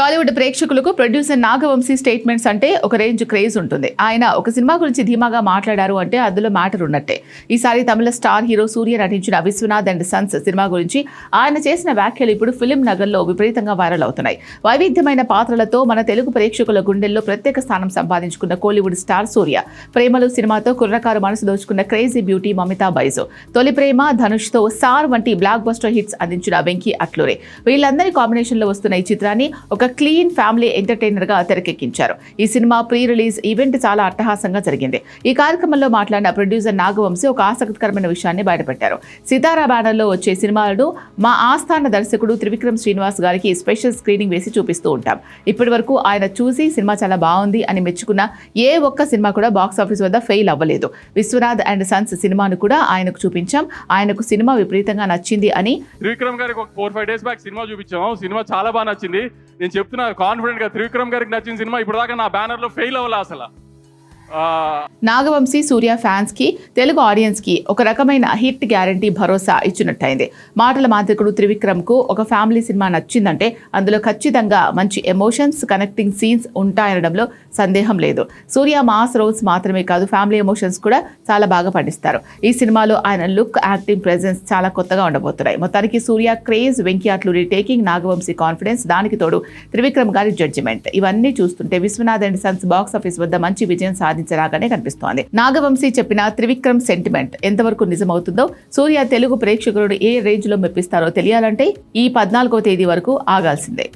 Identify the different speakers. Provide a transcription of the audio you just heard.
Speaker 1: టాలీవుడ్ ప్రేక్షకులకు producer Nagavamsi statements అంటే ఒక రేంజ్ క్రేజ్ ఉంటుంది. ఆయన ఒక సినిమా గురించి ధీమాగా మాట్లాడారు అంటే అందులో మ్యాటర్ ఉన్నట్టే. ఈసారి తమిళ స్టార్ హీరో సూర్య నటించిన విశ్వనాథ్ అండ్ సన్స్ సినిమా గురించి ఆయన చేసిన వ్యాఖ్యలు ఇప్పుడు ఫిలిం నగర్లో విపరీతంగా వైరల్ అవుతున్నాయి. వైవిధ్యమైన పాత్రలతో మన తెలుగు ప్రేక్షకుల గుండెల్లో ప్రత్యేక స్థానం సంపాదించుకున్న కోలీవుడ్ స్టార్ సూర్య ప్రేమలు సినిమాతో కుర్రకారు మనసు దోచుకున్న క్రేజీ బ్యూటీ మమితా బైజో, తొలి ప్రేమ, ధనుష్తో సార్ వంటి బ్లాక్ బస్టర్ హిట్స్ అందించిన వెంకీ అట్లూరే, వీళ్ళందరి కాంబినేషన్ లో వస్తున్న ఈ చిత్రాన్ని ఒక క్లీన్ ఫ్యామిలీ ఎంటర్టైనర్ గా తెరకెక్కించారు. ఈ సినిమా ప్రీ రిలీజ్ ఈవెంట్ చాలా అట్టహాసంగా జరిగింది. ఈ కార్యక్రమంలో మాట్లాడిన ప్రొడ్యూసర్ నాగవంశీ ఒక ఆసక్తికరమైన విషయాన్ని బయటపెట్టారు. సితారా బ్యానర్ లో వచ్చే సినిమాలను మా ఆస్థాన దర్శకుడు త్రివిక్రమ్ శ్రీనివాస్ గారికి స్పెషల్ స్క్రీనింగ్ వేసి చూపిస్తూ ఉంటాం. ఇప్పటి వరకు ఆయన చూసి సినిమా చాలా బాగుంది అని మెచ్చుకున్న ఏ ఒక్క సినిమా కూడా బాక్స్ ఆఫీస్ వద్ద ఫెయిల్ అవ్వలేదు. విశ్వనాథ్ అండ్ సన్స్ సినిమాను కూడా ఆయనకు చూపించాం. ఆయనకు సినిమా విపరీతంగా నచ్చింది అని
Speaker 2: త్రివిక్రమ్ గారికి ఒక 4-5 days బ్యాక్ సినిమా చూపించాము. సినిమా చాలా బాగా నచ్చింది. నేను చెప్తున్నా కాన్ఫిడెంట్ గా, త్రివిక్రమ్ గారికి నచ్చిన సినిమా ఇప్పటిదాకా నా బ్యానర్ లో ఫెయిల్ అవ్వాలి అసలు.
Speaker 1: నాగవంశీ సూర్య ఫ్యాన్స్ కి, తెలుగు ఆడియన్స్ కి ఒక రకమైన హిట్ గ్యారంటీ భరోసా ఇచ్చినట్టయింది. మాటల మాంత్రికుడు త్రివిక్రమ్ కు ఒక ఫ్యామిలీ సినిమా నచ్చిందంటే అందులో ఖచ్చితంగా మంచి ఎమోషన్స్, కనెక్టింగ్ సీన్స్ ఉంటాయనడంలో సందేహం లేదు. సూర్య మాస్ రోల్స్ మాత్రమే కాదు, ఫ్యామిలీ ఎమోషన్స్ కూడా చాలా బాగా పండిస్తారు. ఈ సినిమాలో ఆయన లుక్, యాక్టింగ్, ప్రెజెన్స్ చాలా కొత్తగా ఉండబోతున్నాయి. మొత్తానికి Suriya craze, Venky Atluri taking, Nagavamsi confidence, దానికి తోడు త్రివిక్రమ్ గారి జడ్జిమెంట్, ఇవన్నీ చూస్తుంటే Viswanath and sons box office వద్ద మంచి విజయం సాధించరాగానే కనిపిస్తోంది. నాగవంశీ చెప్పిన త్రివిక్రమ్ సెంటిమెంట్ ఎంతవరకు నిజమవుతుందో, సూర్య తెలుగు ప్రేక్షకులను ఏ రేంజ్ లో మెప్పిస్తారో తెలియాలంటే ఈ 14వ తేదీ వరకు ఆగాల్సిందే.